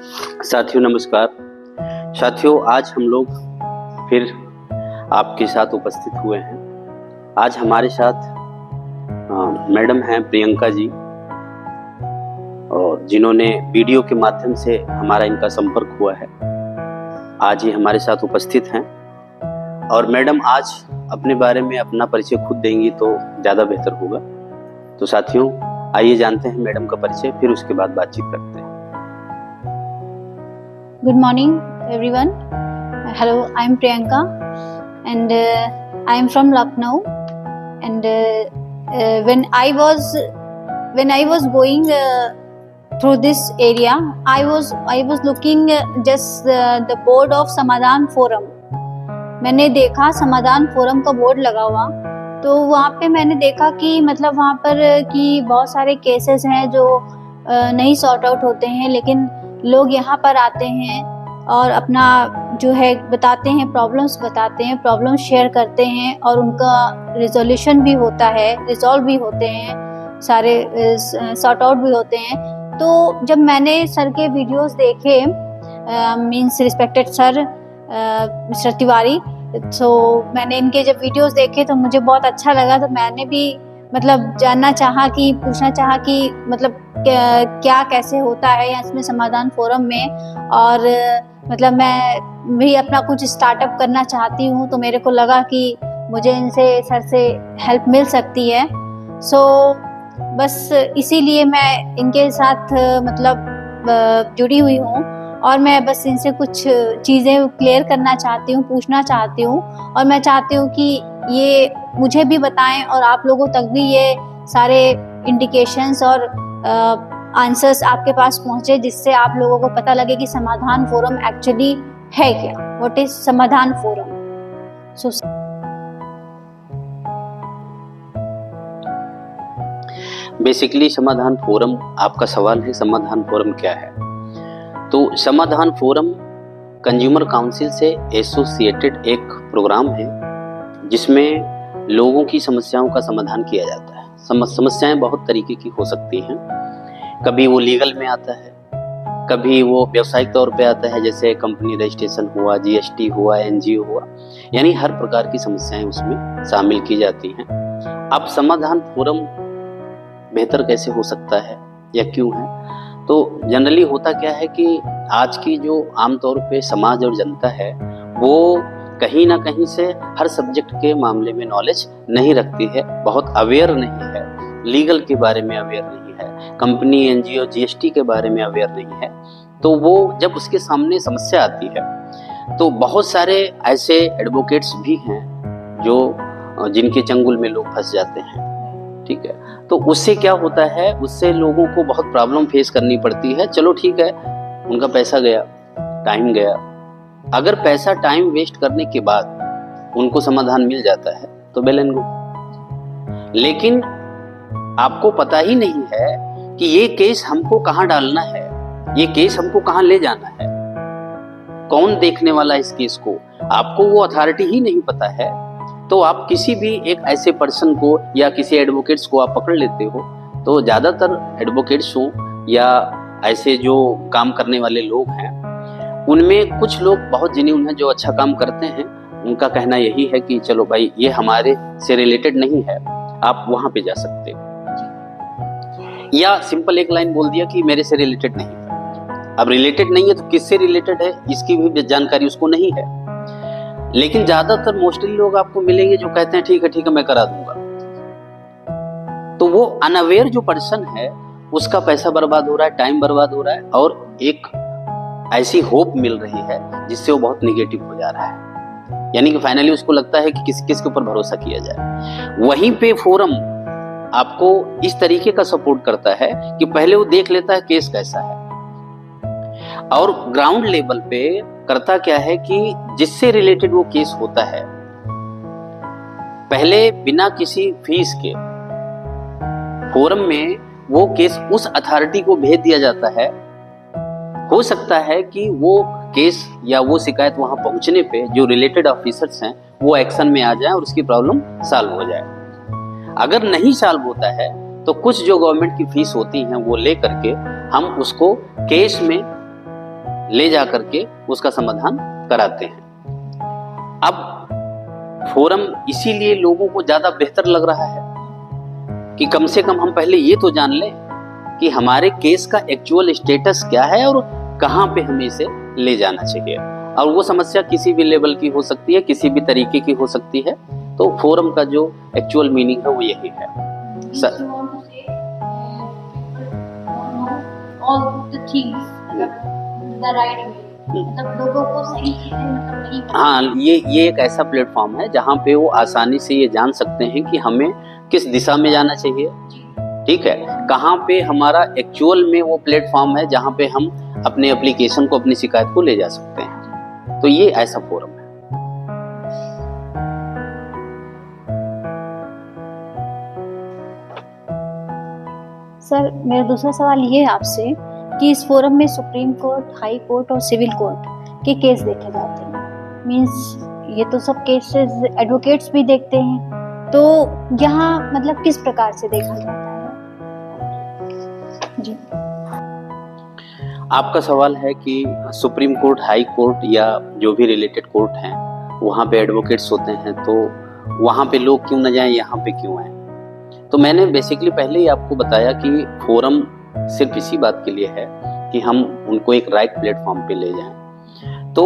साथियों नमस्कार। साथियों आज हम लोग फिर आपके साथ उपस्थित हुए हैं। आज हमारे साथ मैडम हैं प्रियंका जी, और जिन्होंने वीडियो के माध्यम से हमारा इनका संपर्क हुआ है। आज ये हमारे साथ उपस्थित हैं और मैडम आज अपने बारे में अपना परिचय खुद देंगी तो ज़्यादा बेहतर होगा। तो साथियों आइए जानते हैं मैडम का परिचय, फिर उसके बाद बातचीत करते हैं। Good morning, everyone. Hello, I am Priyanka, and I am from Lucknow. And when I was going through this area, I was looking just the board of समाधान फोरम. मैंने देखा समाधान फोरम का बोर्ड लगा हुआ, तो वहाँ पे मैंने देखा कि मतलब वहाँ पर कि बहुत सारे केसेस हैं जो नहीं सॉर्ट आउट होते हैं, लेकिन लोग यहाँ पर आते हैं और अपना जो है बताते हैं, प्रॉब्लम्स शेयर करते हैं और उनका रिजोल्यूशन भी होता है, रिजॉल्व भी होते हैं, सारे सॉर्ट आउट भी होते हैं। तो जब मैंने सर के वीडियोस देखे, means respected sir mister Tiwari, तो मैंने इनके जब वीडियोस देखे तो मुझे बहुत अच्छा लगा। तो मैंने भी मतलब पूछना चाहा कि मतलब क्या कैसे होता है या इसमें समाधान फोरम में, और मतलब मैं भी अपना कुछ स्टार्टअप करना चाहती हूँ। तो मेरे को लगा कि मुझे इनसे सर से हेल्प मिल सकती है। सो बस इसीलिए मैं इनके साथ मतलब जुड़ी हुई हूँ और मैं बस इनसे कुछ चीज़ें क्लियर करना चाहती हूँ, पूछना चाहती हूँ, और मैं चाहती हूँ कि ये मुझे भी बताएं और आप लोगों तक भी ये सारे इंडिकेशंस और आंसर्स आपके पास पहुंचे, जिससे आप लोगों को पता लगे कि समाधान फोरम एक्चुअली है क्या, व्हाट इज समाधान फोरम। बेसिकली समाधान फोरम, आपका सवाल है समाधान फोरम क्या है। तो समाधान फोरम कंज्यूमर काउंसिल से एसोसिएटेड एक प्रोग्राम है जिसमें लोगों की समस्याओं का समाधान किया जाता है। समस्याएं बहुत तरीके की हो सकती हैं। कभी वो लीगल में आता है, कभी वो व्यावसायिक तौर पे आता है, जैसे कंपनी रजिस्ट्रेशन हुआ, जीएसटी हुआ, एनजीओ हुआ, यानी हर प्रकार की समस्याएं उसमें शामिल की जाती हैं। अब समाधान फोरम बेहतर कैसे हो सकता है या क्यों है, तो जनरली होता क्या है कि आज की जो आमतौर पे समाज और जनता है वो कहीं ना कहीं से हर सब्जेक्ट के मामले में नॉलेज नहीं रखती है, बहुत अवेयर नहीं है, लीगल के बारे में अवेयर नहीं है, कंपनी एनजीओ जीएसटी के बारे में अवेयर नहीं है। तो वो जब उसके सामने समस्या आती है तो बहुत सारे ऐसे एडवोकेट्स भी हैं जो जिनके चंगुल में लोग फंस जाते हैं। ठीक है, तो उससे क्या होता है, उससे लोगों को बहुत प्रॉब्लम फेस करनी पड़ती है। चलो ठीक है, उनका पैसा गया, टाइम गया। अगर पैसा टाइम वेस्ट करने के बाद उनको समाधान मिल जाता है तो वेल एंड गुड, लेकिन आपको पता ही नहीं है कि ये केस हमको कहाँ डालना है, ये केस हमको कहाँ ले जाना है, कौन देखने वाला है इस केस को, आपको वो अथॉरिटी ही नहीं पता है। तो आप किसी भी एक ऐसे पर्सन को या किसी एडवोकेट्स को आप पकड़ लेते हो। तो ज़्यादातर एडवोकेट्स हो या ऐसे जो काम करने वाले लोग हैं, उनमें कुछ लोग बहुत जेन्युइन हैं जो अच्छा काम करते हैं। उनका कहना यही है कि चलो भाई ये हमारे से रिलेटेड नहीं है, आप वहां पे जा सकते हो, या सिंपल एक लाइन बोल दिया कि मेरे से रिलेटेड नहीं है। अब रिलेटेड नहीं है तो किससे रिलेटेड है इसकी भी जानकारी उसको नहीं है। लेकिन ज्यादातर मोस्टली लोग आपको मिलेंगे जो कहते हैं ठीक है मैं करा दूंगा। तो वो अनअवेयर जो पर्सन है उसका पैसा बर्बाद हो रहा है, टाइम बर्बाद हो रहा है, और एक ऐसी होप मिल रही है जिससे वो बहुत निगेटिव हो जा रहा है। यानी कि फाइनली उसको लगता है कि किसके ऊपर भरोसा किया जाए। वहीं पे फोरम आपको इस तरीके का सपोर्ट करता है कि पहले वो देख लेता है केस कैसा है, और ग्राउंड लेवल पे करता क्या है कि जिससे रिलेटेड वो केस होता है, पहले बिना किसी फीस के फोरम में वो केस उस अथॉरिटी को भेज दिया जाता है। हो सकता है कि वो केस या वो शिकायत वहां पहुंचने पे जो रिलेटेड ऑफिसर्स हैं वो एक्शन में आ जाए और उसकी प्रॉब्लम सॉल्व हो जाए। अगर नहीं सॉल्व होता है तो कुछ जो गवर्नमेंट की फीस होती हैं वो ले करके हम उसको केस में ले जा करके उसका समाधान कराते हैं। अब फोरम इसीलिए लोगों को ज्यादा बेहतर लग रहा है कि कम से कम हम पहले ये तो जान लें कि हमारे केस का एक्चुअल स्टेटस क्या है और कहाँ पे हमें इसे ले जाना चाहिए। और वो समस्या किसी भी लेवल की हो सकती है, किसी भी तरीके की हो सकती है। तो फोरम का जो एक्चुअल मीनिंग है वो यही है। सर हाँ, ये एक ऐसा प्लेटफॉर्म है जहाँ पे वो आसानी से ये जान सकते हैं कि हमें किस दिशा में जाना चाहिए, ठीक है, कहाँ पे हमारा एक्चुअल में वो प्लेटफॉर्म है जहाँ पे हम अपने एप्लीकेशन को, अपनी शिकायत को ले जा सकते हैं। तो ये ऐसा फोरम है। सर मेरा दूसरा सवाल ये है आपसे कि इस फोरम में सुप्रीम कोर्ट, हाई कोर्ट और सिविल कोर्ट के केस देखे जाते हैं। मींस ये तो सब केसेस एडवोकेट्स भी देखते हैं, तो यहाँ मतलब किस प्रकार से देखा जाता है? जी, आपका सवाल है कि सुप्रीम कोर्ट, हाई कोर्ट या जो भी रिलेटेड कोर्ट हैं वहाँ पे एडवोकेट्स होते हैं, तो वहाँ पे लोग क्यों न जाएं, यहाँ पे क्यों आए। तो मैंने बेसिकली पहले ही आपको बताया कि फोरम सिर्फ इसी बात के लिए है कि हम उनको एक राइट प्लेटफॉर्म पे ले जाएं। तो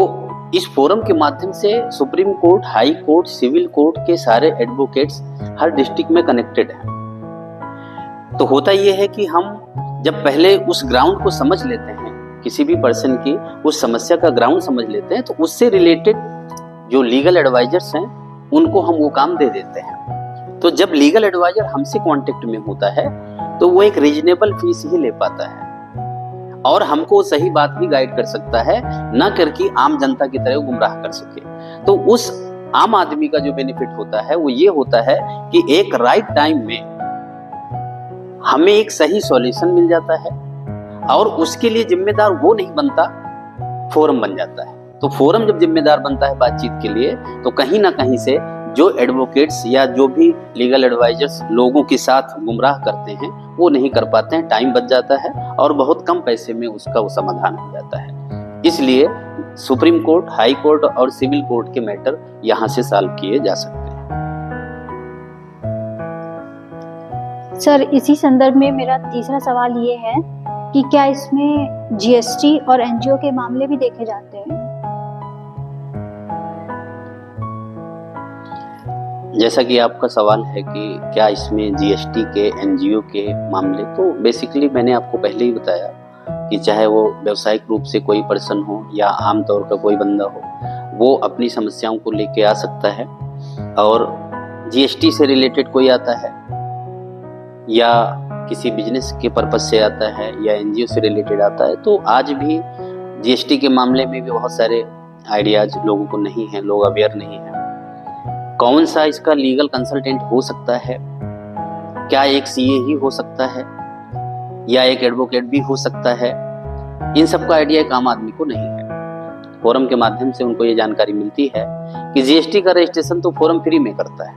इस फोरम के माध्यम से supreme court, high court, civil court के सारे एडवोकेट्स हर डिस्ट्रिक्ट में कनेक्टेड हैं। तो होता यह है कि हम जब पहले उस ग्राउंड को समझ लेते हैं, किसी भी पर्सन की उस समस्या का ग्राउंड समझ लेते हैं, तो उससे रिलेटेड जो लीगल एडवाइजर्स हैं उनको हम वो काम दे देते हैं। तो जब लीगल एडवाइजर हमसे कांटेक्ट में होता है तो वो एक रीजनेबल फीस ही ले पाता है और हमको सही बात ही गाइड कर सकता है, ना करके आम जनता की तरह गुमराह कर सके। तो उस आम आदमी का जो बेनिफिट होता है वो ये होता है कि एक राइट टाइम में हमें एक सही सॉल्यूशन मिल जाता है और उसके लिए जिम्मेदार वो नहीं बनता, फोरम बन जाता है। तो फोरम जब जिम्मेदार बनता है बातचीत के लिए, तो कहीं ना कहीं से जो एडवोकेट्स या जो भी लीगल एडवाइजर्स लोगों के साथ गुमराह करते हैं वो नहीं कर पाते हैं, टाइम बच जाता है और बहुत कम पैसे में उसका वो समाधान हो जाता है। इसलिए सुप्रीम कोर्ट, हाई कोर्ट और सिविल कोर्ट के मैटर यहाँ से सॉल्व किए जा सकते हैं। सर इसी संदर्भ में मेरा तीसरा सवाल ये है कि क्या इसमें जीएसटी और एनजीओ के मामले भी देखे जाते हैं? जैसा कि आपका सवाल है कि क्या इसमें जीएसटी के, एनजीओ के मामले, तो बेसिकली मैंने आपको पहले ही बताया कि चाहे वो व्यवसायिक रूप से कोई पर्सन हो या आम तौर का कोई बंदा हो, वो अपनी समस्याओं को लेके आ सकता है। और जीएसटी से रिलेटेड कोई आता है या किसी बिजनेस के पर्पज से आता है या एनजीओ से रिलेटेड आता है, तो आज भी जीएसटी के मामले में भी बहुत सारे आइडियाज लोगों को नहीं है, लोग अवेयर नहीं है। कौन सा इसका लीगल कंसल्टेंट हो सकता है, क्या एक सीए ही हो सकता है या एक एडवोकेट भी हो सकता है, इन सब का आइडिया एक आम आदमी को नहीं है। फोरम के माध्यम से उनको ये जानकारी मिलती है कि जीएसटी का रजिस्ट्रेशन तो फोरम फ्री में करता है,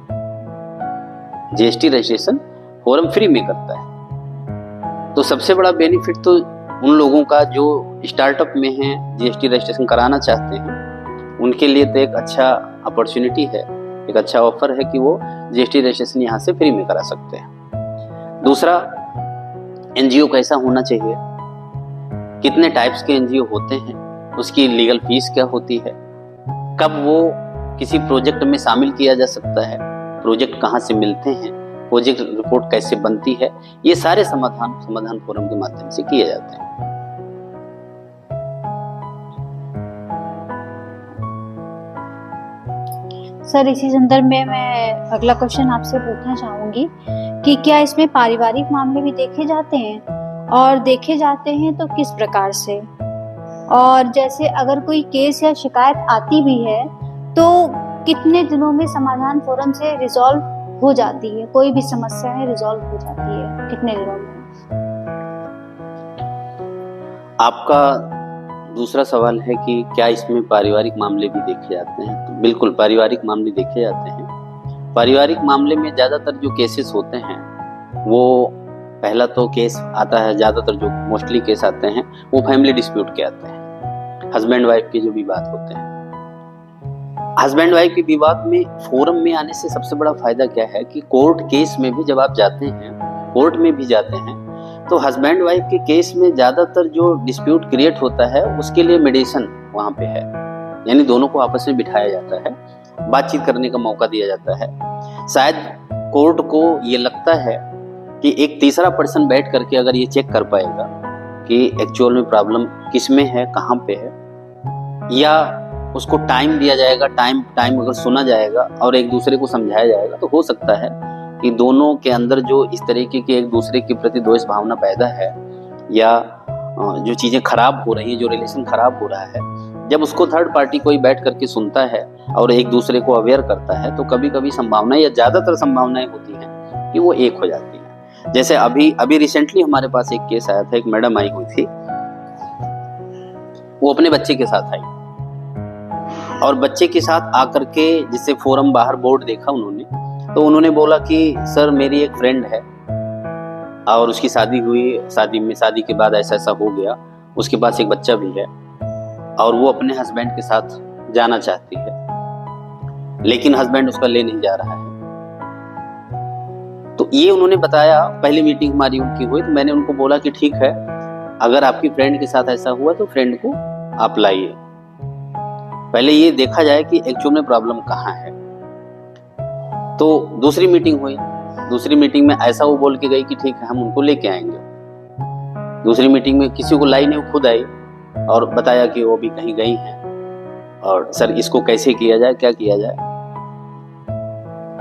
जीएसटी रजिस्ट्रेशन फोरम फ्री में करता है। तो सबसे बड़ा बेनिफिट तो उन लोगों का जो स्टार्टअप में हैं, जीएसटी रजिस्ट्रेशन कराना चाहते हैं, उनके लिए तो एक अच्छा अपॉर्चुनिटी है, एक अच्छा ऑफर है कि वो जीएसटी रजिस्ट्रेशन यहाँ से फ्री में करा सकते हैं। दूसरा, एनजीओ कैसा होना चाहिए, कितने टाइप्स के एनजीओ होते हैं, उसकी लीगल फीस क्या होती है, कब वो किसी प्रोजेक्ट में शामिल किया जा सकता है, प्रोजेक्ट कहाँ से मिलते हैं, प्रोजेक्ट रिपोर्ट कैसे बनती है, ये सारे समाधान फोरम के माध्यम से किए जाते हैं। सर इसी संदर्भ में मैं अगला क्वेश्चन आपसे पूछना चाहूंगी कि क्या इसमें पारिवारिक मामले भी देखे जाते हैं, और देखे जाते हैं तो किस प्रकार से, और जैसे अगर कोई केस या शिकायत आती भी है तो कितने दिनों में समाधान फोरम से रिजॉल्व हो जाती है, कोई भी समस्या है रिजॉल्व हो जाती है कितने दिनों में? आपका दूसरा सवाल है कि क्या इसमें पारिवारिक मामले भी देखे जाते हैं, तो बिल्कुल पारिवारिक मामले देखे जाते हैं। पारिवारिक मामले में ज़्यादातर जो केसेस होते हैं वो, पहला तो केस आता है, ज़्यादातर जो मोस्टली केस आते हैं वो फैमिली डिस्प्यूट के आते हैं। हस्बैंड वाइफ के जो विवाद होते हैं, हस्बैंड वाइफ के विवाद में फोरम में आने से सबसे बड़ा फायदा क्या है कि कोर्ट केस में भी जब आप जाते हैं, कोर्ट में भी जाते हैं, तो हस्बैंड वाइफ के केस में ज्यादातर जो डिस्प्यूट क्रिएट होता है उसके लिए मेडिएशन वहां पे है, यानी दोनों को आपस में बिठाया जाता है, बातचीत करने का मौका दिया जाता है। शायद कोर्ट को ये लगता है कि एक तीसरा पर्सन बैठ करके अगर ये चेक कर पाएगा कि एक्चुअल में प्रॉब्लम किस में है, कहाँ पे है, या उसको टाइम दिया जाएगा, टाइम अगर सुना जाएगा और एक दूसरे को समझाया जाएगा, तो हो सकता है कि दोनों के अंदर जो इस तरीके की एक दूसरे के प्रति द्वेष भावना पैदा है या जो चीजें खराब हो रही हैं, जो रिलेशन खराब हो रहा है, जब उसको थर्ड पार्टी कोई बैठ करके सुनता है और एक दूसरे को अवेयर करता है, तो कभी कभी संभावना या ज्यादातर संभावनाएं होती हैं कि वो एक हो जाती है। जैसे अभी रिसेंटली हमारे पास एक केस आया था, एक मैडम आई हुई थी, वो अपने बच्चे के साथ आई और बच्चे के साथ आकर के जिससे फोरम बाहर बोर्ड देखा उन्होंने, तो उन्होंने बोला कि सर मेरी एक फ्रेंड है और उसकी शादी हुई, शादी के बाद ऐसा ऐसा हो गया, उसके पास एक बच्चा भी है और वो अपने हस्बैंड के साथ जाना चाहती है, लेकिन हस्बैंड उसका ले नहीं जा रहा है। तो ये उन्होंने बताया, पहली मीटिंग हमारी उनकी हुई, तो मैंने उनको बोला कि ठीक है, अगर आपकी फ्रेंड के साथ ऐसा हुआ तो फ्रेंड को आप लाइए, पहले ये देखा जाए कि एक्चुअल में प्रॉब्लम कहाँ है। तो दूसरी मीटिंग हुई, दूसरी मीटिंग में ऐसा वो बोल के गई कि ठीक है हम उनको लेके आएंगे। दूसरी मीटिंग में किसी को लाई नहीं, वो खुद आई और बताया कि वो भी कहीं गई हैं और सर इसको कैसे किया जाए, क्या किया जाए।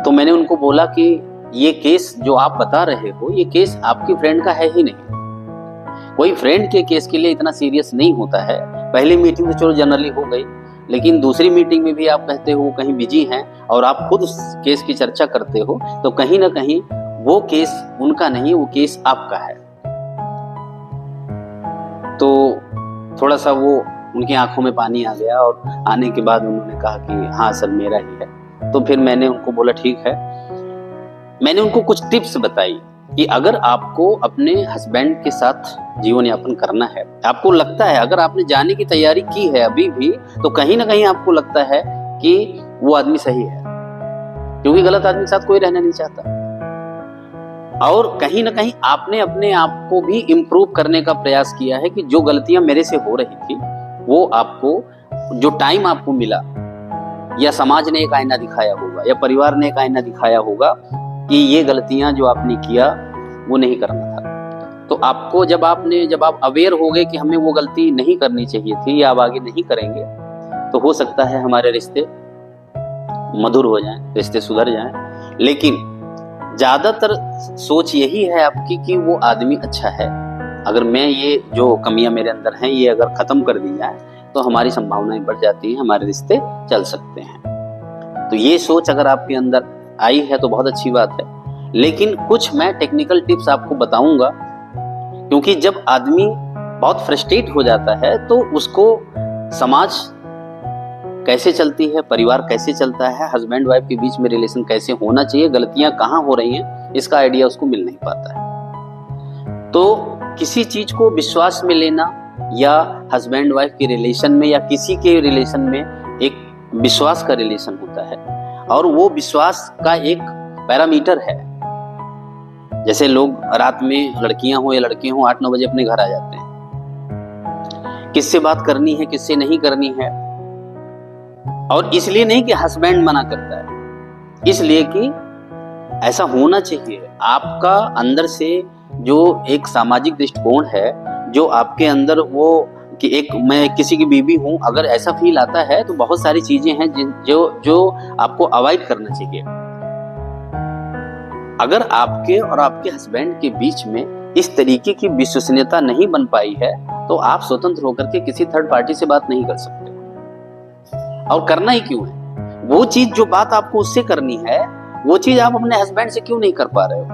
तो मैंने उनको बोला कि ये केस जो आप बता रहे हो, ये केस आपकी फ्रेंड का है ही नहीं, कोई फ्रेंड के केस के लिए इतना सीरियस नहीं होता है। पहली मीटिंग तो चलो जनरली हो गई, लेकिन दूसरी मीटिंग में भी आप कहते हो वो कहीं बिजी हैं और आप खुद उस केस की चर्चा करते हो, तो कहीं ना कहीं वो केस उनका नहीं, वो केस आपका है। तो थोड़ा सा वो उनकी आंखों में पानी आ गया और आने के बाद उन्होंने कहा कि हाँ सर मेरा ही है। तो फिर मैंने उनको बोला ठीक है, मैंने उनको कुछ टिप्स बताई कि अगर आपको अपने हस्बैंड के साथ जीवन यापन करना है, आपको लगता है, अगर आपने जाने की तैयारी की है अभी भी, तो कहीं ना कहीं आपको लगता है कि वो आदमी सही है, क्योंकि गलत आदमी के साथ कोई रहना नहीं चाहता, और कहीं ना कहीं आपने अपने आप को भी इम्प्रूव करने का प्रयास किया है कि जो गलतियां मेरे से हो रही थी वो आपको, जो टाइम आपको मिला, या समाज ने एक आईना दिखाया होगा या परिवार ने एक आईना दिखाया होगा कि ये गलतियां जो आपने किया वो नहीं करना था। तो आपको जब आप अवेयर हो गए कि हमें वो गलती नहीं करनी चाहिए थी या अब आगे नहीं करेंगे, तो हो सकता है हमारे रिश्ते मधुर हो जाएं, रिश्ते सुधर जाएं। लेकिन ज्यादातर सोच यही है आपकी कि वो आदमी अच्छा है, अगर मैं ये जो कमियां मेरे अंदर हैं ये अगर खत्म कर दी जाए तो हमारी संभावनाएं बढ़ जाती हैं, हमारे रिश्ते चल सकते हैं। तो ये सोच अगर आपके अंदर आई है तो बहुत अच्छी बात है। लेकिन कुछ मैं टेक्निकल टिप्स आपको बताऊंगा, क्योंकि जब आदमी बहुत फ्रस्ट्रेट हो जाता है तो उसको समाज कैसे चलती है, परिवार कैसे चलता है, हस्बैंड वाइफ के बीच में रिलेशन कैसे होना चाहिए, गलतियां कहाँ हो रही हैं, इसका आइडिया उसको मिल नहीं पाता है। तो किसी चीज को विश्वास में लेना, या हस्बैंड वाइफ के रिलेशन में या किसी के रिलेशन में एक विश्वास का रिलेशन होता है, और वो विश्वास का एक पैरामीटर है। जैसे लोग रात में, लड़कियां हो या लड़के हो, 8-9 बजे अपने घर आ जाते हैं, किससे बात करनी है किससे नहीं करनी है, और इसलिए नहीं कि हस्बैंड मना करता है, इसलिए कि ऐसा होना चाहिए। आपका अंदर से जो एक सामाजिक दृष्टिकोण है, जो आपके अंदर वो कि एक मैं किसी की बीवी हूं, अगर ऐसा फील आता है तो बहुत सारी चीजें हैं जो आपको अवॉइड करना चाहिए। अगर आपके और आपके हस्बैंड के बीच में इस तरीके की विश्वसनीयता नहीं बन पाई है, तो आप स्वतंत्र होकर के किसी थर्ड पार्टी से बात नहीं कर सकते। और करना ही क्यों है? वो चीज जो बात आपको उससे करनी है, वो चीज आप अपने हस्बैंड से क्यों नहीं कर पा रहे हो?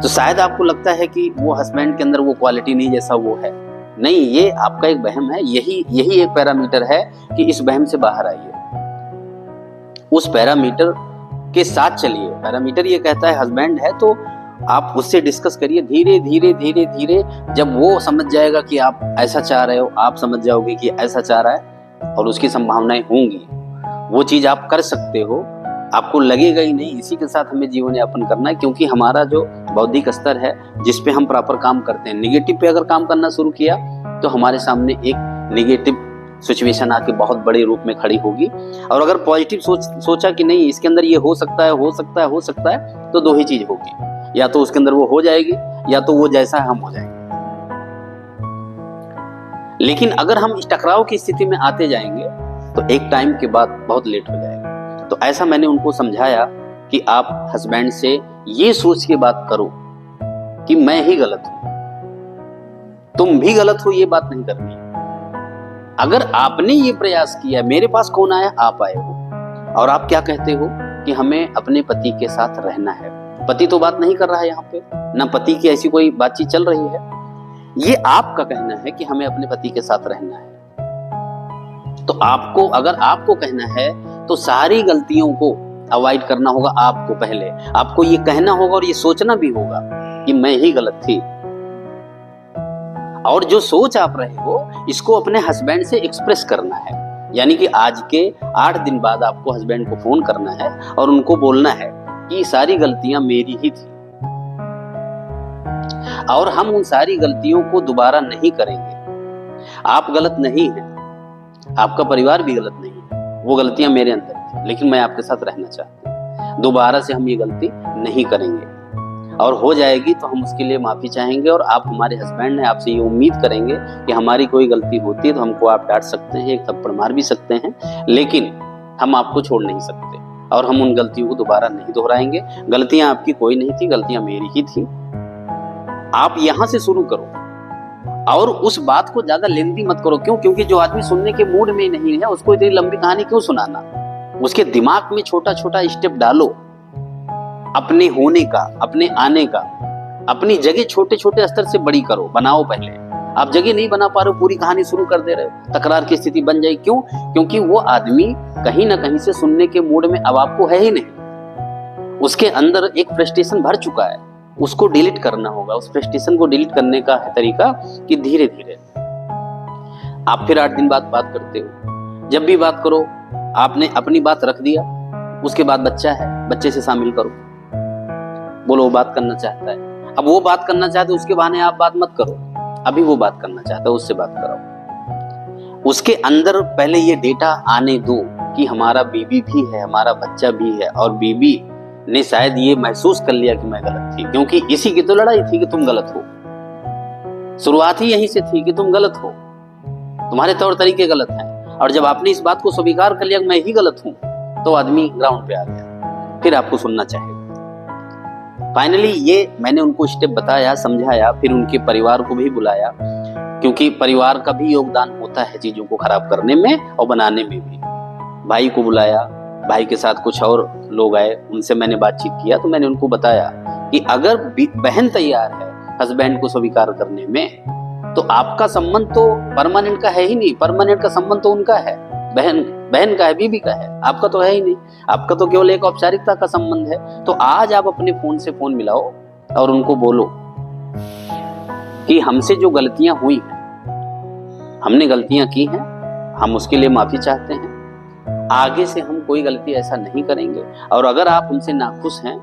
तो शायद आपको लगता है कि वो हस्बैंड के अंदर वो क्वालिटी नहीं जैसा वो है। नहीं, ये आपका एक वहम है। यही एक पैरामीटर है कि इस वहम से बाहर आइए, उस पैरामीटर के साथ चलिए। पैरामीटर ये कहता है हस्बैंड है तो आप उससे डिस्कस करिए धीरे धीरे धीरे धीरे। जब वो समझ जाएगा कि आप ऐसा चाह रहे हो, आप समझ जाओगे कि ऐसा चाह रहा है और उसकी संभावनाएं होंगी, वो चीज आप कर सकते हो। आपको लगेगा ही नहीं इसी के साथ हमें जीवन यापन करना है, क्योंकि हमारा जो बौद्धिक स्तर है जिस पे हम प्रॉपर काम करते हैं, निगेटिव पे अगर काम करना शुरू किया तो हमारे सामने एक निगेटिव सिचुएशन आके बहुत बड़े रूप में खड़ी होगी। और अगर पॉजिटिव सोचा कि नहीं इसके अंदर ये हो सकता है, हो सकता है, हो सकता है, तो दो ही चीज होगी, या तो उसके अंदर वो हो जाएगी या तो वो जैसा हम हो जाएंगे। लेकिन अगर हम इस टकराव की स्थिति में आते जाएंगे तो एक टाइम के बाद बहुत लेट हो जाएगा। तो ऐसा मैंने उनको समझाया कि आप हस्बैंड से ये सोच के बात करो कि मैं ही गलत हूं, तुम भी गलत हो, ये बात नहीं करनी। अगर आपने ये प्रयास किया, मेरे पास कौन आया, आप आए हो और आप क्या कहते हो कि हमें अपने पति के साथ रहना है। पति तो बात नहीं कर रहा है यहाँ पे, ना पति की ऐसी कोई बातचीत चल रही है, ये आपका कहना है कि हमें अपने पति के साथ रहना है। तो आपको, अगर आपको कहना है तो सारी गलतियों को अवॉइड करना होगा। आपको पहले आपको ये कहना होगा और ये सोचना भी होगा कि मैं ही गलत थी। और जो सोच आप रहे हो इसको अपने हस्बैंड से एक्सप्रेस करना है, यानी कि आज के 8 दिन बाद आपको हस्बैंड को फोन करना है और उनको बोलना है कि सारी गलतियां मेरी ही थी और हम उन सारी गलतियों को दोबारा नहीं करेंगे। आप गलत नहीं हैं, आपका परिवार भी गलत नहीं है, वो गलतियां मेरे अंदर थी, लेकिन मैं आपके साथ रहना चाहती हूँ। दोबारा से हम ये गलती नहीं करेंगे और हो जाएगी तो हम उसके लिए माफी चाहेंगे। और आप हमारे हस्बैंड हैं, आपसे ये उम्मीद करेंगे कि हमारी कोई गलती होती है तो हमको आप डांट सकते हैं, एक थप्पड़ मार भी सकते हैं, लेकिन हम आपको छोड़ नहीं सकते और हम उन गलतियों को दोबारा नहीं दोहराएंगे। गलतियां आपकी कोई नहीं थी, गलतियां मेरी ही थी। आप यहां से शुरू करो और उस बात को ज्यादा लेंदी मत करो। क्यों? क्योंकि जो आदमी सुनने के मूड में नहीं है उसको इतनी लंबी कहानी क्यों सुनाना। उसके दिमाग में छोटा छोटा स्टेप डालो अपने होने का, अपने आने का। अपनी जगह छोटे छोटे स्तर से बड़ी करो, बनाओ। पहले आप जगह नहीं बना पा रहे हो, पूरी कहानी शुरू कर दे रहे हो, तकरार की स्थिति बन जाएगी। क्यों? क्योंकि वो आदमी कहीं ना कहीं से सुनने के मूड में अब आपको है ही नहीं। उसके अंदर एक फ्रस्ट्रेशन भर चुका है, उसको डिलीट करना होगा। उस फ्रस्ट्रेशन को डिलीट करने का है तरीका कि धीरे धीरे आप फिर 8 दिन बाद बात करते हो। जब भी बात करो, आपने अपनी बात रख दिया, उसके बाद बच्चा है, बच्चे से शामिल करो। बोलो वो बात करना चाहता है, अब वो बात करना चाहता है, उसके बहाने आप बात मत करो। अभी वो बात करना चाहता है, उससे बात कराओ। उसके अंदर पहले ये डेटा आने दो कि हमारा बीबी भी है, हमारा बच्चा भी है, और बीबी ने शायद ये महसूस कर लिया कि मैं गलत थी, क्योंकि इसी की तो लड़ाई थी कि तुम गलत हो। शुरुआत ही यहीं से थी कि तुम गलत हो, तुम्हारे तौर तरीके गलत हैं। और जब आपने इस बात को स्वीकार कर लिया कि मैं ही गलत हूं, तो आदमी ग्राउंड पे आ गया, फिर आपको सुनना चाहेगा। फाइनली ये मैंने उनको स्टेप बताया, समझाया, फिर उनके परिवार को भी बुलाया, क्योंकि परिवार का भी योगदान होता है चीजों को खराब करने में और बनाने में भी। भाई को बुलाया, भाई के साथ कुछ और लोग आए, उनसे मैंने बातचीत किया। तो मैंने उनको बताया कि अगर बहन तैयार है हस्बैंड को स्वीकार करने में, तो आपका संबंध तो परमानेंट का है ही नहीं। परमानेंट का संबंध तो उनका है, बहन का है, बीबी का है, आपका तो है ही नहीं। आपका तो केवल एक औपचारिकता का संबंध है। तो आज आप अपने फोन से फोन मिलाओ और उनको बोलो कि हमसे जो गलतियां हुई हैं, हमने गलतियां की हैं, हम उसके लिए माफी चाहते हैं, आगे से हम कोई गलती ऐसा नहीं करेंगे। और अगर आप हमसे नाखुश हैं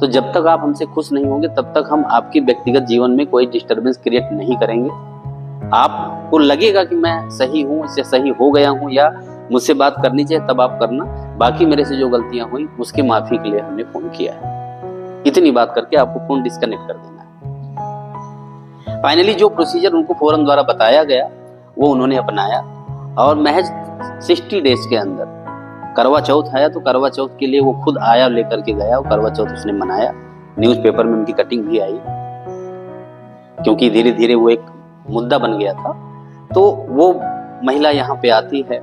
तो जब तक आप हमसे खुश नहीं होंगे तब तक हम आपके व्यक्तिगत जीवन में कोई डिस्टरबेंस क्रिएट नहीं करेंगे। आपको लगेगा कि मैं सही हूं, इससे सही हो गया हूं, या मुझसे बात करनी चाहिए, तब आप करना। बाकी मेरे से जो गलतियां हुई उसके माफी के लिए हमने फोन किया है। इतनी बात करके आपको फोन डिस्कनेक्ट कर देना है। फाइनली जो प्रोसीजर उनको फोरम द्वारा बताया गया वो उन्होंने अपनाया और महज 60 डेज के अंदर करवा चौथ आया। तो करवा चौथ के लिए वो खुद आया, लेकर के गया और करवा चौथ उसने मनाया। न्यूज़पेपर में उनकी कटिंग भी आई, क्योंकि धीरे धीरे वो एक मुद्दा बन गया था। तो वो महिला यहाँ पे आती है,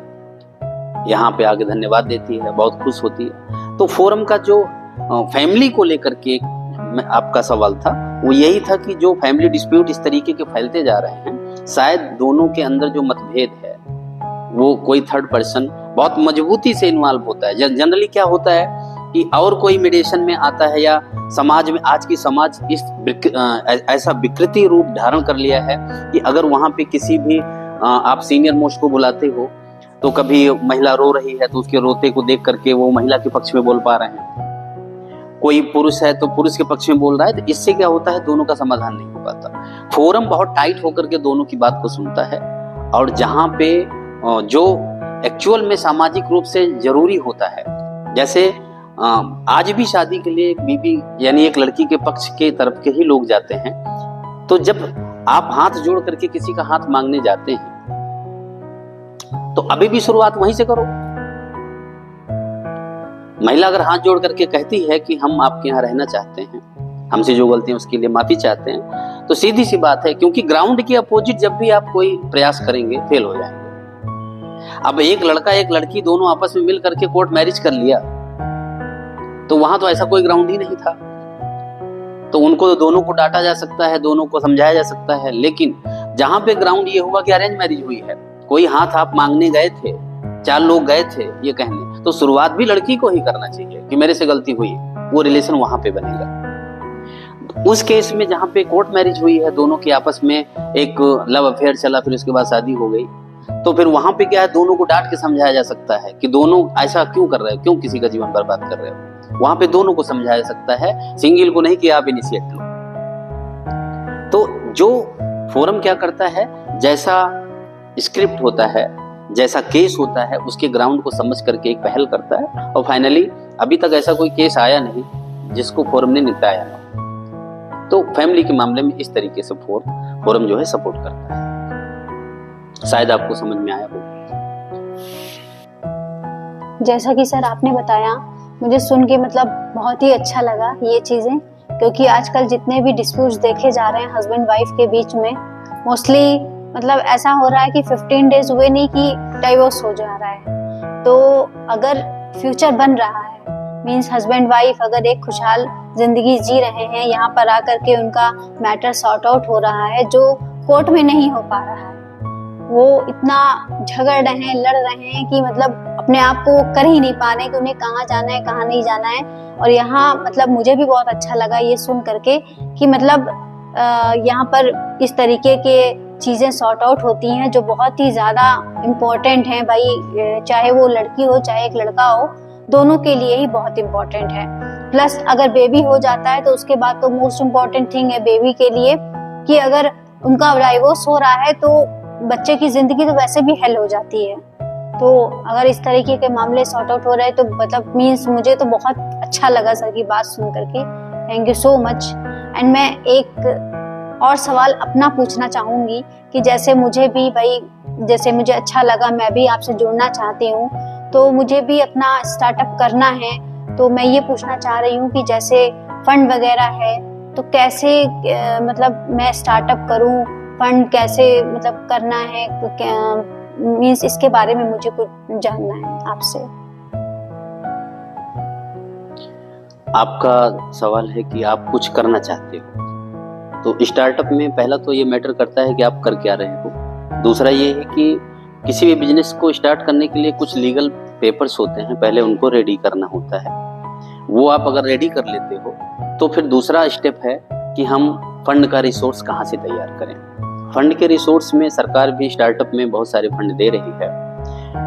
यहाँ पे आके धन्यवाद देती है, बहुत खुश होती है। तो फोरम का जो फैमिली को लेकर के आपका सवाल था वो यही था कि जो फैमिली डिस्प्यूट इस तरीके के फैलते जा रहे हैं, शायद दोनों के अंदर जो मतभेद है वो कोई थर्ड पर्सन बहुत मजबूती से इन्वॉल्व होता है। जनरली क्या होता है कि और कोई मेडिएशन में आता है या समाज में, आज की समाज इस ऐसा विकृति रूप धारण कर लिया है कि अगर वहां पे किसी भी आप सीनियर मोस्ट को बुलाते हो तो कभी महिला रो रही है तो उसके रोते को देख करके वो महिला के पक्ष में बोल पा रहे हैं, कोई पुरुष है तो पुरुष के पक्ष में बोल रहा है, तो इससे क्या होता है, दोनों का समाधान नहीं हो पाता। फोरम बहुत टाइट होकर के दोनों की बात को सुनता है, और जहां पे जो एक्चुअल में सामाजिक रूप से जरूरी होता है, जैसे आज भी शादी के लिए एक बीबी यानी एक लड़की के पक्ष के तरफ के ही लोग जाते हैं, तो जब आप हाथ जोड़ करके किसी का हाथ मांगने जाते हैं तो अभी भी शुरुआत वहीं से करो। महिला अगर हाथ जोड़ करके कहती है कि हम आपके यहाँ रहना चाहते हैं, हमसे जो गलती है उसके लिए माफी चाहते हैं, तो सीधी सी बात है, क्योंकि ग्राउंड के अपोजिट जब भी आप कोई प्रयास करेंगे फेल हो जाएंगे। अब एक लड़का एक लड़की दोनों आपस में मिल करके कोर्ट मैरिज कर लिया, तो वहां तो ऐसा कोई ग्राउंड ही नहीं था, तो उनको तो दोनों को डांटा जा सकता है, दोनों को समझाया जा सकता है। लेकिन जहां पे ग्राउंड ये हुआ कि अरेंज मैरिज हुई है, कोई हाथ आप मांगने गए थे, 4 लोग गए थे ये कहने, तो शुरुआत भी लड़की को ही करना चाहिए कि मेरे से गलती हुई, वो रिलेशन वहां पे बनेगा। उस केस में जहां पे कोर्ट मैरिज हुई है, दोनों के आपस में एक लव अफेयर चला, फिर उसके बाद शादी हो गई, तो फिर वहां पे क्या है, दोनों को डांट के समझाया जा सकता है कि दोनों ऐसा क्यों कर रहे हो, क्यों किसी का जीवन बर्बाद कर रहे हो। वहां पे दोनों को समझाया जा सकता है, सिंगल को नहीं कि आप इनिशिएट लो। तो जो फोरम क्या करता है, जैसा स्क्रिप्ट होता है, जैसा केस होता है, उसके ग्राउंड को समझ करके एक पहल करता है, और फाइनली अभी तक ऐसा कोई केस आया नहीं जिसको फोरम ने निपटाया ना। तो फैमिली के मामले में इस तरीके से फोरम जो है सपोर्ट करता है। शायद आपको समझ में आया हो। जैसा कि सर आपने बताया, मुझे सुन के मतलब बहुत ही अच्छा लगा ये चीजें, क्योंकि आजकल जितने भी डिस्प्यूट्स देखे जा रहे हैं हस्बैंड वाइफ के बीच में, मोस्टली मतलब ऐसा हो रहा है कि 15 डेज हुए नहीं कि डाइवोर्स हो जा रहा है। तो अगर फ्यूचर बन रहा है, मींस हस्बैंड वाइफ अगर एक खुशहाल जिंदगी जी रहे हैं, यहाँ पर आकर के उनका मैटर सॉर्ट आउट हो रहा है जो कोर्ट में नहीं हो पा रहा है, वो इतना झगड़ रहे हैं, लड़ रहे हैं कि मतलब अपने आप को कर ही नहीं पा रहे कि उन्हें कहाँ जाना है कहाँ नहीं जाना है। और यहाँ मतलब मुझे भी बहुत अच्छा लगा ये सुन करके कि मतलब यहाँ पर इस तरीके के चीजें सॉर्ट आउट होती हैं जो बहुत ही ज्यादा इम्पोर्टेंट हैं भाई, चाहे वो लड़की हो चाहे एक लड़का हो, दोनों के लिए ही बहुत इम्पोर्टेंट है। प्लस अगर बेबी हो जाता है तो उसके बाद तो मोस्ट इम्पोर्टेंट थिंग है बेबी के लिए कि अगर उनका डाइवोर्स हो रहा है तो बच्चे की जिंदगी तो वैसे भी हेल हो जाती है। तो अगर इस तरीके के मामले सॉर्ट आउट हो रहे हैं तो मतलब मीन्स मुझे तो बहुत अच्छा लगा सर की बात सुन करके। Thank you so much. And मैं एक और सवाल अपना पूछना चाहूंगी कि जैसे मुझे भी भाई, जैसे मुझे अच्छा लगा, मैं भी आपसे जुड़ना चाहती हूँ, तो मुझे भी अपना स्टार्टअप करना है, तो मैं ये पूछना चाह रही हूँ कि जैसे फंड वगैरह है तो कैसे मतलब मैं स्टार्टअप करूँ, फंड कैसे मतलब करना है, मीन्स इसके बारे में मुझे कुछ जानना है आपसे। आपका सवाल है कि आप कुछ करना चाहते हो, तो स्टार्टअप में पहला तो ये मैटर करता है कि आप कर क्या रहे हो। दूसरा ये है कि किसी भी बिजनेस को स्टार्ट करने के लिए कुछ लीगल पेपर्स होते हैं, पहले उनको रेडी करना होता है। वो आप अगर रेडी कर लेते हो तो फिर दूसरा स्टेप है कि हम फंड का रिसोर्स कहाँ से तैयार करें। फंड के रिसोर्स में सरकार भी स्टार्टअप में बहुत सारे फंड दे रही है।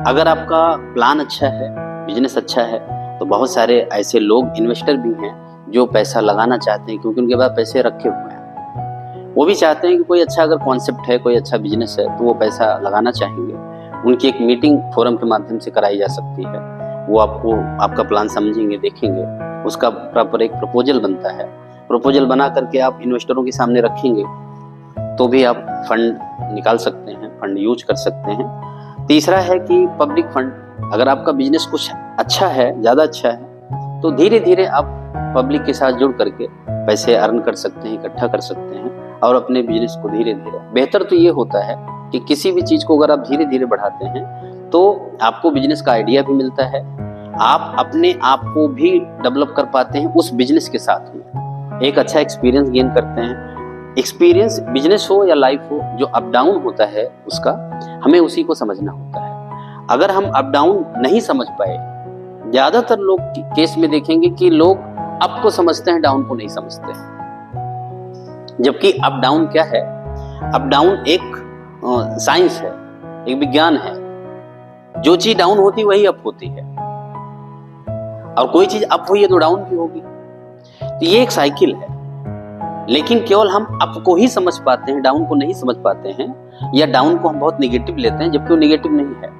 अगर आपका प्लान अच्छा है, बिजनेस अच्छा है, तो बहुत सारे ऐसे लोग इन्वेस्टर भी हैं जो पैसा लगाना चाहते हैं, क्योंकि उनके पास पैसे रखे हुए हैं। वो भी चाहते हैं कि कोई अच्छा अगर कॉन्सेप्ट है, कोई अच्छा बिजनेस है, तो वो पैसा लगाना चाहेंगे। उनकी एक मीटिंग फोरम के माध्यम से कराई जा सकती है। वो आपको आपका प्लान समझेंगे, देखेंगे, उसका प्रॉपर एक प्रपोजल बनता है। प्रपोजल बना करके आप इन्वेस्टरों के सामने रखेंगे तो भी आप फंड निकाल सकते हैं, फंड यूज कर सकते हैं। तीसरा है कि पब्लिक फंड। अगर आपका बिजनेस कुछ अच्छा है, ज़्यादा अच्छा है, तो धीरे धीरे आप पब्लिक के साथ जुड़ करके पैसे अर्न कर सकते हैं, इकट्ठा कर सकते हैं, और अपने बिजनेस को धीरे धीरे, बेहतर तो ये होता है कि किसी भी चीज़ को अगर आप धीरे धीरे बढ़ाते हैं तो आपको बिजनेस का आइडिया भी मिलता है, आप अपने आप को भी डेवलप कर पाते हैं उस बिजनेस के साथ में, एक अच्छा एक्सपीरियंस गेन करते हैं। एक्सपीरियंस बिजनेस हो या लाइफ हो, जो अप डाउन होता है उसका हमें उसी को समझना होता है। अगर हम अप डाउन नहीं समझ पाए, ज्यादातर लोग केस में देखेंगे कि लोग अप को समझते हैं, डाउन को नहीं समझते हैं। जबकि अप डाउन क्या है? अप डाउन एक साइंस है, एक विज्ञान है। जो चीज डाउन होती वही अप होती है, और कोई चीज अप हुई है तो डाउन भी होगी। तो ये एक साइकिल है, लेकिन केवल हम अप को ही समझ पाते हैं, डाउन को नहीं समझ पाते हैं, या डाउन को हम बहुत निगेटिव लेते हैं, जबकि वो निगेटिव नहीं है।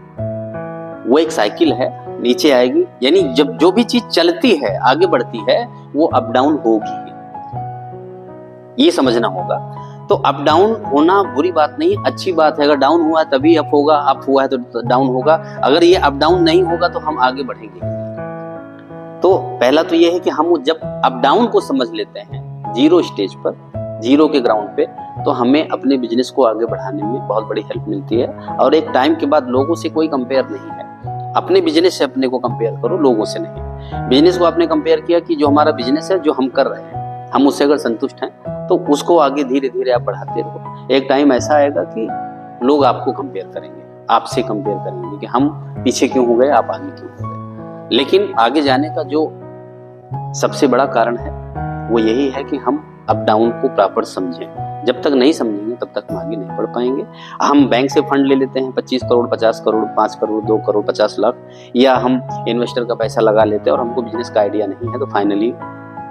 वो एक साइकिल है, नीचे आएगी, यानी जब जो भी चीज चलती है, आगे बढ़ती है, वो अप डाउन होगी, ये समझना होगा। तो अप डाउन होना बुरी बात नहीं, अच्छी बात है। अगर डाउन हुआ है तभी अप होगा, अप हुआ है तो डाउन होगा। अगर ये अप डाउन नहीं होगा तो हम आगे बढ़ेंगे। तो पहला तो ये है कि हम जब अप डाउन को समझ लेते हैं जीरो स्टेज पर, जीरो के ग्राउंड पे, तो हमें अपने बिजनेस को आगे बढ़ाने में बहुत बड़ी हेल्प मिलती है। और एक टाइम के बाद लोगों से कोई कंपेयर नहीं है। अपने बिजनेस से अपने को कंपेयर करो, लोगों से नहीं। बिजनेस को आपने कंपेयर किया कि जो हमारा बिजनेस है, जो हम कर रहे हैं, हम उससे अगर संतुष्ट हैं तो उसको आगे धीरे धीरे आप बढ़ाते रहो। एक टाइम ऐसा आएगा कि लोग आपको कंपेयर करेंगे, आपसे कंपेयर करेंगे कि हम पीछे क्यों हो गए, आप आगे क्यों हो गए। लेकिन आगे जाने का जो सबसे बड़ा कारण है वो यही है कि हम अप डाउन को प्रॉपर समझें। जब तक नहीं समझेंगे तब तक हम आगे नहीं बढ़ पाएंगे। हम बैंक से फंड ले लेते हैं 25 करोड़, 50 करोड़, 5 करोड़, 2 करोड़, 50 लाख, या हम इन्वेस्टर का पैसा लगा लेते हैं और हमको बिजनेस का आइडिया नहीं है, तो फाइनली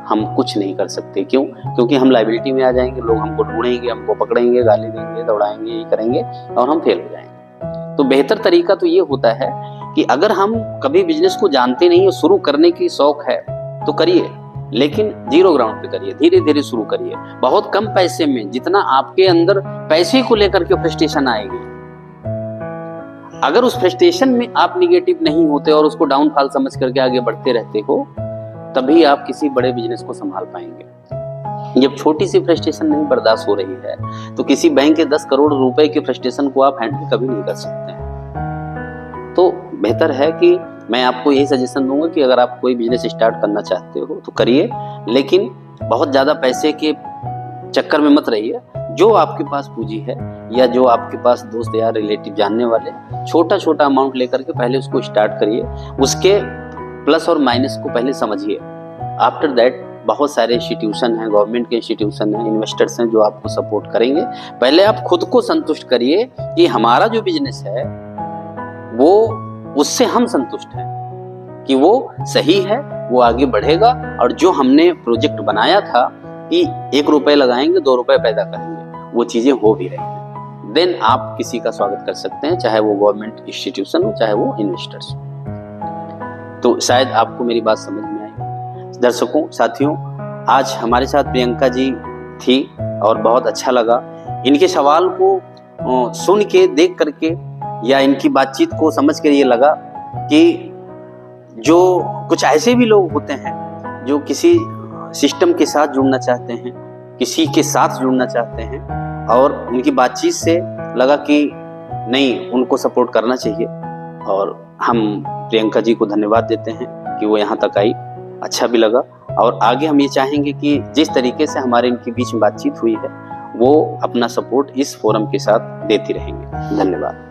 हम कुछ नहीं कर सकते। क्यों? क्योंकि हम लायबिलिटी में आ जाएंगे, लोग हमको ढूंढेंगे, हमको पकड़ेंगे, गाली देंगे, दौड़ाएंगे, ये करेंगे, और हम फेल हो जाएंगे। तो बेहतर तरीका तो ये होता है कि अगर हम कभी बिजनेस को जानते नहीं है, शुरू करने की शौक है तो करिए, लेकिन जीरो ग्राउंड पे करिए, धीरे धीरे शुरू करिए। बहुत कम पैसे में, जितना आपके अंदर पैसे को लेकर के फ्रस्ट्रेशन आएगी, अगर उस फ्रस्ट्रेशन में आप निगेटिव नहीं होते और उसको डाउनफॉल समझ करके आगे बढ़ते रहते हो, तभी आप किसी बड़े बिजनेस को संभाल पाएंगे। जब छोटी सी फ्रस्ट्रेशन नहीं बर्दाश्त हो रही है तो किसी बैंक के 10 करोड़ रुपए के फ्रस्ट्रेशन को आप हैंडल कभी नहीं कर सकते हैं। तो बेहतर है कि मैं आपको यही सजेशन दूंगा कि अगर आप कोई बिजनेस स्टार्ट करना चाहते हो तो करिए, लेकिन बहुत ज्यादा पैसे के चक्कर में मत रहिए। जो आपके पास पूंजी है, या जो आपके पास दोस्त या रिलेटिव जानने वाले, छोटा छोटा अमाउंट लेकर के पहले उसको स्टार्ट करिए। उसके प्लस और माइनस को पहले समझिए। आफ्टर दैट बहुत सारे इंस्टीट्यूशन हैं, गवर्नमेंट के इंस्टीट्यूशन हैं, इन्वेस्टर्स हैं जो आपको सपोर्ट करेंगे। पहले आप खुद को संतुष्ट करिए कि हमारा जो बिजनेस है वो, उससे हम संतुष्ट हैं कि वो सही है, वो आगे बढ़ेगा, और जो हमने प्रोजेक्ट बनाया था कि 1 रुपए लगाएंगे 2 रुपए पैदा करेंगे, वो चीजें हो भी रही हैं। देन आप किसी का स्वागत कर सकते हैं, चाहे वो गवर्नमेंट इंस्टीट्यूशन हो, चाहे वो इन्वेस्टर्स। तो शायद आपको मेरी बात समझ में आई। दर्शकों, साथियों, आज हमारे साथ प्रियंका जी थी और बहुत अच्छा लगा। इनके सवाल को सुन के, देख करके, या इनकी बातचीत को समझ कर ये लगा कि जो कुछ ऐसे भी लोग होते हैं जो किसी सिस्टम के साथ जुड़ना चाहते हैं, किसी के साथ जुड़ना चाहते हैं, और उनकी बातचीत से लगा कि नहीं, उनको सपोर्ट करना चाहिए। और हम प्रियंका जी को धन्यवाद देते हैं कि वो यहाँ तक आई, अच्छा भी लगा। और आगे हम ये चाहेंगे कि जिस तरीके से हमारे इनके बीच में बातचीत हुई है, वो अपना सपोर्ट इस फोरम के साथ देती रहेंगे। धन्यवाद।